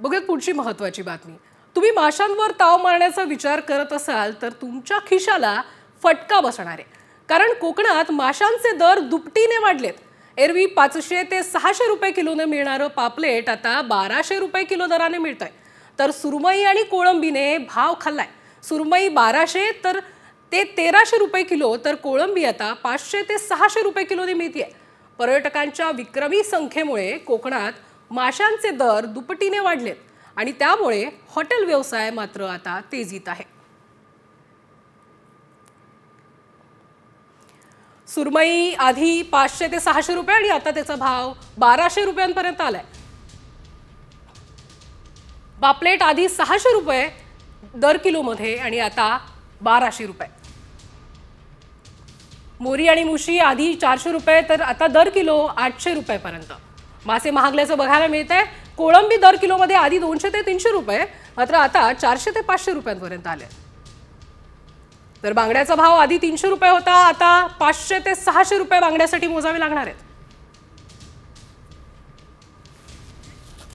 बघूयात पुढची महत्त्वाची बातमी। तुम्ही माशांवर ताव मारण्याचा विचार करत असाल तर तुमच्या खिशाला फटका बसणार आहे, कारण कोकणात माशांचे दर दुपटीने वाढलेत। एरवी 500 ते 600 रुपये किलोने मिळणारं पापलेट आता 1200 रुपये किलो दराने मिळतंय, तर सुरमई आणि कोळंबीने भाव खाल्लाय। सुरमई 1200 तर ते 1300 रुपये किलो, तर कोळंबी आता 500 ते 600 रुपये किलोने मिळते। पर्यटकांच्या विक्रमी संख्येमुळे कोकणात माशांचे दर दुपटीने वाढलेत आणि त्यामुळे हॉटेल व्यवसाय मात्र आता तेजीत आहे। सुरमई आधी 500 ते 600 रुपये आणि आता त्याचा भाव 1200 रुपयांपर्यंत आलाय। पापलेट आधी 600 रुपये दर किलो मध्ये आणि आता 1200 रुपये। मोरी आणि मुशी आधी 400 रुपये तर आता दर किलो 800 रुपयापर्यंत। मासे महागल्याचं बघायला मिळतंय। कोळंबी दर किलो मध्ये आधी 200 ते 300 रुपये, मात्र आता 400 ते 500 रुपयांपर्यंत आले। तर बांगड्याचा भाव आधी 300 रुपये होता, आता 500 ते 600 रुपये बांगड्यासाठी मोजावे लागणार आहेत।